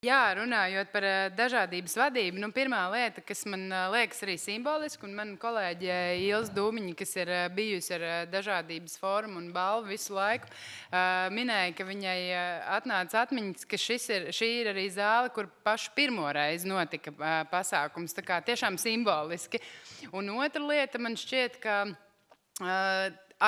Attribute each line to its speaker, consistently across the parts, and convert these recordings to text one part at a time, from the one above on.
Speaker 1: Jā, runājot par dažādības vadību, pirmā lieta, kas man liekas arī simboliski, un man kolēģe Ilze Dūmiņa, kas ir bijusi ar dažādības fórumu un balvu visu laiku, minēja, ka viņai atnāca atmiņas, ka šī ir arī zāle, kur pašu pirmo reizi notika pasākums. Tā kā tiešām simboliski. Un otra lieta man šķiet, ka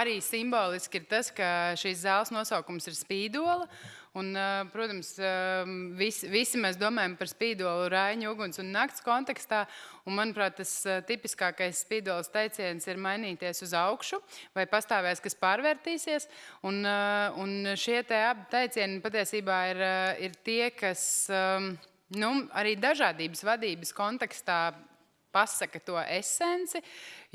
Speaker 1: arī simboliski ir tas, ka šīs zāles nosaukums ir Spīdola. Un, protams, visi mēs domājam par Spīdolu Raiņu uguns un nakts kontekstā, un, manuprāt, tas tipiskākais Spīdolas teiciens ir mainīties uz augšu, vai pastāvēs, kas pārvērtīsies, un šie te abi teicieni patiesībā ir tie, kas arī dažādības vadības kontekstā pasaka to esenci,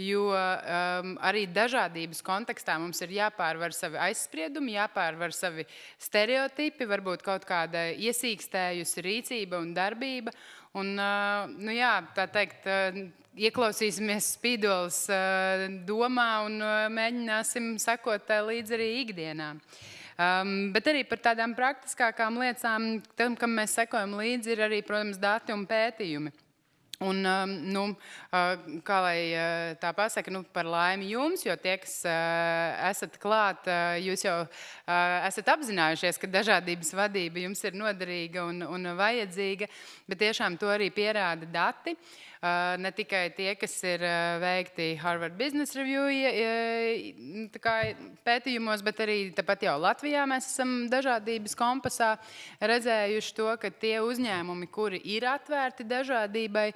Speaker 1: jo arī dažādības kontekstā mums ir jāpārvar savi aizspriedumi, jāpārvar savi stereotipi, varbūt kaut kāda iesīkstējusi rīcība un darbība. Un, tā teikt, ieklausīsimies Spīdolas domā un mēģināsim sekot līdzi arī ikdienā. Bet arī par tādām praktiskākām lietām, tam, kam mēs sekojam līdzi, ir arī, protams, dati un pētījumi. Un, kā lai tā pasaka, par laimi jums, jo tie, kas esat klāt, jūs jau esat apzinājušies, ka dažādības vadība jums ir noderīga un vajadzīga, bet tiešām to arī pierāda dati. Ne tikai tie, kas ir veikti Harvard Business Review pētījumos, bet arī tāpat jau Latvijā mēs esam dažādības kompasā redzējuši to, ka tie uzņēmumi, kuri ir atvērti dažādībai,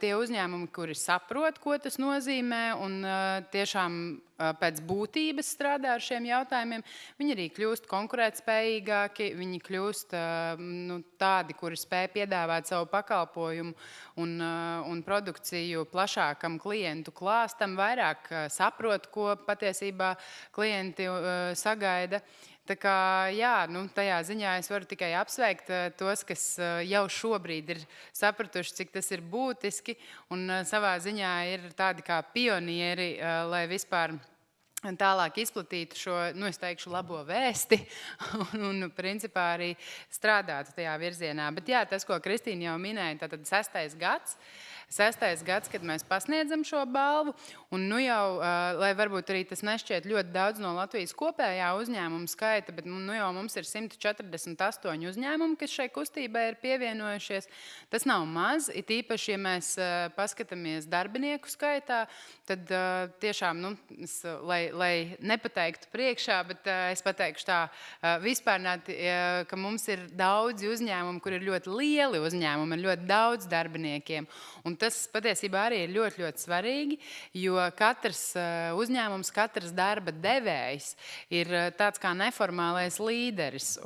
Speaker 1: tie uzņēmumi, kuri saprot, ko tas nozīmē un tiešām pēc būtības strādā ar šiem jautājumiem, viņi arī kļūst konkurētspējīgāki, viņi kļūst tādi, kuri spēj piedāvāt savu pakalpojumu un produkciju plašākam klientu klāstam, vairāk saprot, ko patiesībā klienti sagaida. Tā kā, jā, tajā ziņā es varu tikai apsveikt tos, kas jau šobrīd ir sapratuši, cik tas ir būtiski, un savā ziņā ir tādi kā pionieri, lai vispār tālāk izplatītu šo, es teikšu, labo vēsti un principā arī strādātu tajā virzienā. Bet jā, tas, ko Kristīna jau minēja, tātad 6. gads, kad mēs pasniedzam šo balvu, un jau, lai varbūt arī tas nešķiet ļoti daudz no Latvijas kopējā uzņēmuma skaita, bet jau mums ir 148 uzņēmumi, kas šai kustībai ir pievienojušies. Tas nav maz, it īpaši, ja mēs paskatāmies darbinieku skaitā, tad tiešām, lai nepateiktu priekšā, bet es pateikšu tā vispārnāti, ka mums ir daudzi uzņēmumi, kur ir ļoti lieli uzņēmumi, ar ļoti daudz darbiniekiem. Un tas patiesībā arī ir ļoti, ļoti svarīgi, jo katrs uzņēmums, katrs darba devējs ir tāds kā neformālais līderis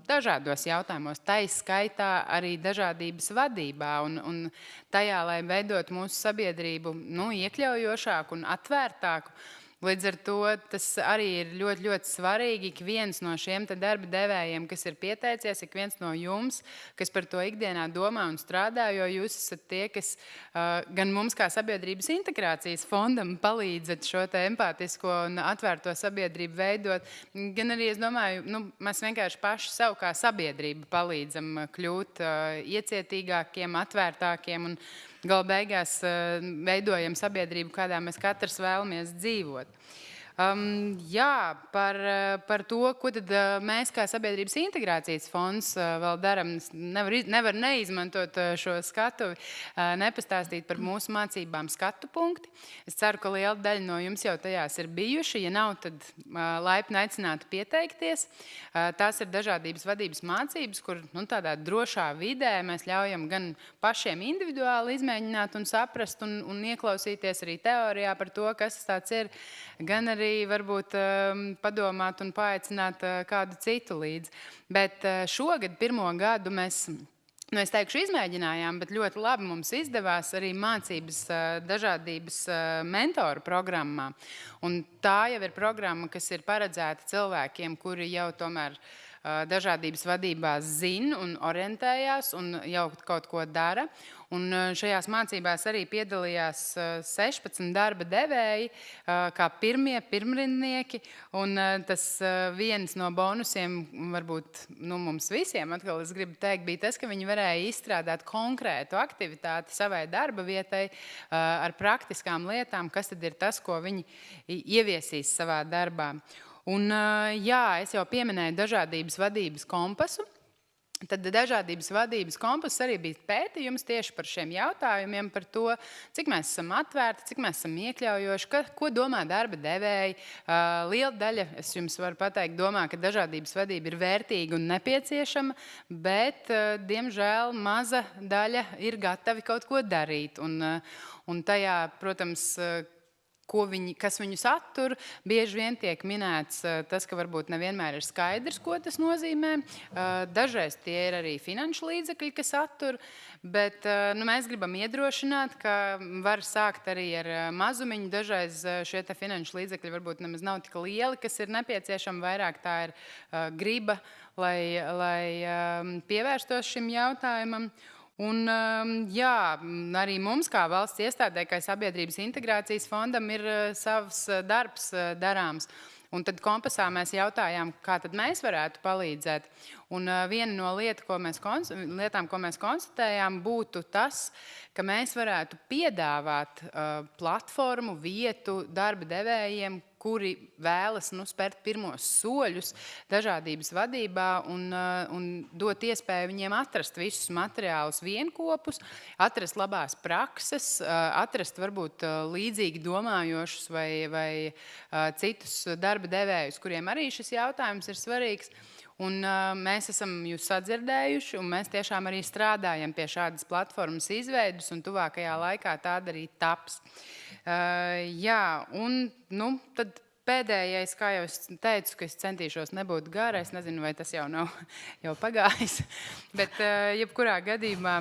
Speaker 1: dažādos jautājumos, taiskaitā arī dažādības vadībā un tajā, lai veidot mūsu sabiedrību iekļaujošāku un atvērtāku. Līdz ar to tas arī ir ļoti, ļoti svarīgi. Ik viens no šiem darba devējiem, kas ir pieteicies, ik viens no jums, kas par to ikdienā domā un strādā, jo jūs esat tie, kas gan mums kā sabiedrības integrācijas fondam palīdzat šo empātisko un atvērto sabiedrību veidot, gan arī, es domāju, mēs vienkārši paši sev kā sabiedrība palīdzam kļūt iecietīgākiem, atvērtākiem un gala beigās veidojam sabiedrību, kādā mēs katrs vēlamies dzīvot. Jā, par to, ko tad mēs kā sabiedrības integrācijas fonds vēl daram, nevar neizmantot šo skatuvi, nepastāstīt par mūsu mācībām skatu punkti. Es ceru, ka liela daļa no jums jau tajās ir bijuši. Ja nav, tad laipni aicinātu pieteikties. Tās ir dažādības vadības mācības, kur tādā drošā vidē mēs ļaujam gan pašiem individuāli izmēģināt un saprast un ieklausīties arī teorijā par to, kas tāds ir, gan arī varbūt padomāt un paaicināt kādu citu līdzi. Bet šogad pirmo gadu mēs, es teikšu, izmēģinājām, bet ļoti labi mums izdevās arī mācības dažādības mentoru programmā. Un tā jau ir programma, kas ir paredzēta cilvēkiem, kuri jau tomēr dažādības vadībā zina un orientējās un jau kaut ko dara. Un šajās mācībās arī piedalījās 16 darba devēji, kā pirmrindnieki. Un tas viens no bonusiem, varbūt mums visiem, atkal es gribu teikt, bija tas, ka viņi varēja izstrādāt konkrētu aktivitāti savai darba vietai ar praktiskām lietām, kas tad ir tas, ko viņi ieviesīs savā darbā. Un jā, es jau pieminēju dažādības vadības kompasu. Tad dažādības vadības kompass arī bija pētījums tieši par šiem jautājumiem, par to, cik mēs esam atvērti, cik mēs esam iekļaujoši, ko domā darba devēji. Liela daļa, es jums varu pateikt, domā, ka dažādības vadība ir vērtīga un nepieciešama, bet, diemžēl, maza daļa ir gatavi kaut ko darīt. Un tajā, protams, kas viņus attur, bieži vien tiek minēts tas, ka varbūt nevienmēr ir skaidrs, ko tas nozīmē. Dažreiz tie ir arī finanšu līdzekļi, kas attur, bet mēs gribam iedrošināt, ka var sākt arī ar mazumiņu. Dažreiz šie finanšu līdzekļi varbūt nemaz nav tik lieli, kas ir nepieciešami, vairāk tā ir griba, lai pievērstos šim jautājumam. Un, jā, arī mums, kā valsts iestādē, kā Sabiedrības integrācijas fondam, ir savs darbs darāms. Un tad kompasā mēs jautājām, kā tad mēs varētu palīdzēt. Un viena no lietām, ko mēs konstatējām, būtu tas, ka mēs varētu piedāvāt platformu, vietu darba devējiem, kuri vēlas spērt pirmos soļus dažādības vadībā un dot iespēju viņiem atrast visus materiālus vienkopus, atrast labās prakses, atrast varbūt līdzīgi domājošus vai citus darba devējus, kuriem arī šis jautājums ir svarīgs. Un mēs esam jūs sadzirdējuši, un mēs tiešām arī strādājam pie šādas platformas izveidas, un tuvākajā laikā tāda arī taps. Jā, un tad pēdējais, kā jau es teicu, ka es centīšos nebūt gara, es nezinu, vai tas jau nav pagājis, bet jebkurā gadījumā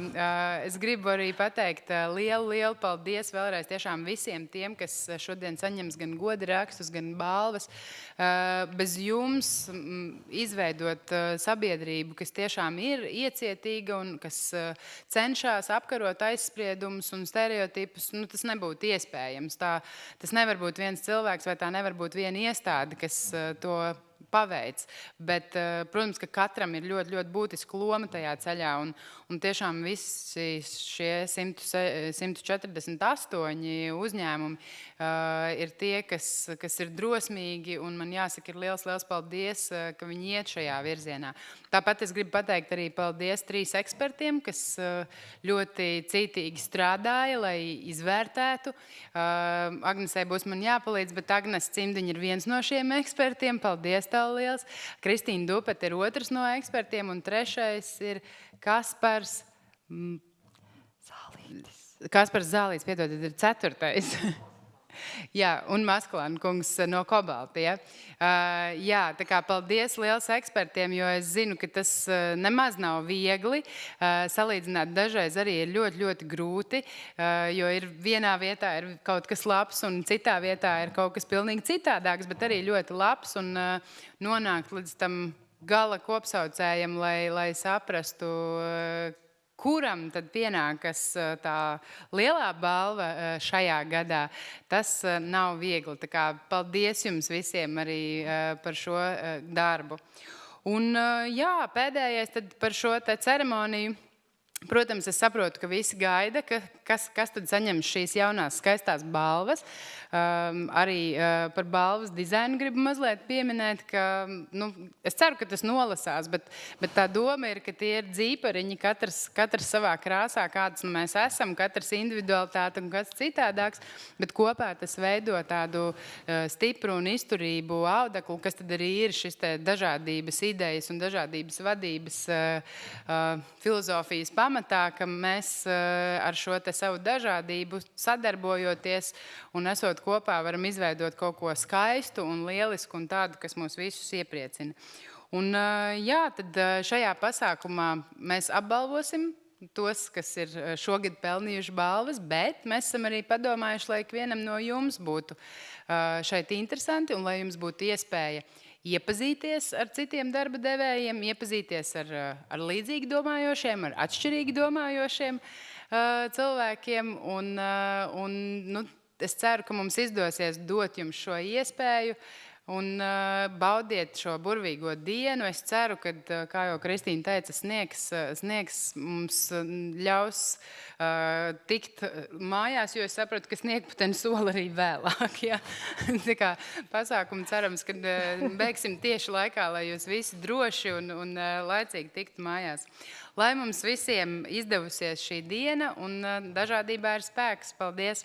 Speaker 1: es gribu arī pateikt lielu paldies vēlreiz tiešām visiem tiem, kas šodien saņems gan goda rakstus, gan balvas. Bez jums izveidot sabiedrību, kas tiešām ir iecietīga un kas cenšas apkarot aizspriedumus un stereotipus, tas nebūtu iespējams. Tas nevar būt viens cilvēks vai tā nevar būt viena iestāde, kas to paveic. Bet, protams, ka katram ir ļoti būtiska loma tajā ceļā. Un tiešām visi šie 148 uzņēmumi ir tie, kas ir drosmīgi. Un man jāsaka, ir liels paldies, ka viņi iet šajā virzienā. Tāpat es gribu pateikt arī paldies 3 ekspertiem, kas ļoti cītīgi strādāja, lai izvērtētu. Agnesei būs man jāpalīdz, bet Agnes Cimdiņa ir viens no šiem ekspertiem. Paldies tev liels. Kristīna Dupete ir otrs no ekspertiem, un trešais ir Kaspars Zālītis, piedodiet, ir ceturtais. Jā, un Maskalāna kungs no Kobalta. Ja? Jā, tā kā paldies liels ekspertiem, jo es zinu, ka tas nemaz nav viegli. Salīdzināt dažreiz arī ir ļoti grūti, jo ir vienā vietā ir kaut kas labs un citā vietā ir kaut kas pilnīgi citādāks, bet arī ļoti labs un nonākt līdz tam gala kopsaucējam, lai saprastu, kuram tad pienākas tā lielā balva šajā gadā. Tas nav viegli. Tā kā paldies jums visiem arī par šo darbu. Un jā, pēdējais tad par šo te ceremoniju. Protams, es saprotu, ka visi gaida, kas tad saņems šīs jaunās skaistās balvas. Arī par balvas dizainu gribu mazliet pieminēt, ka es ceru, ka tas nolasās, bet tā doma ir, ka tie ir dzīpariņi, katrs savā krāsā, kādas mēs esam, katrs individualitāte un kāds citādāks, bet kopā tas veido tādu stipru un izturību audeklu, kas tad arī ir šis te dažādības idejas un dažādības vadības filozofijas pamatā, ka mēs ar šo te savu dažādību sadarbojoties un esot kopā varam izveidot kaut ko skaistu un lielisku un tādu, kas mūs visus iepriecina. Un jā, tad šajā pasākumā mēs apbalvosim tos, kas ir šogad pelnījuši balvas, bet mēs esam arī padomājuši, lai ikvienam no jums būtu šeit interesanti un lai jums būtu iespēja iepazīties ar citiem darba devējiem, iepazīties ar līdzīgi domājošiem, ar atšķirīgi domājošiem cilvēkiem. Nu, es ceru, ka mums izdosies dot jums šo iespēju un baudiet šo burvīgo dienu. Es ceru, ka, kā jau Kristīna teica, sniegs mums ļaus tikt mājās, jo es saprotu, ka sniegputeni sola arī vēlāk. Ja? Tā kā pasākumu cerams, ka beigsim tieši laikā, lai jūs visi droši un laicīgi tiktu mājās. Lai mums visiem izdevusies šī diena un dažādībā ir spēks. Paldies!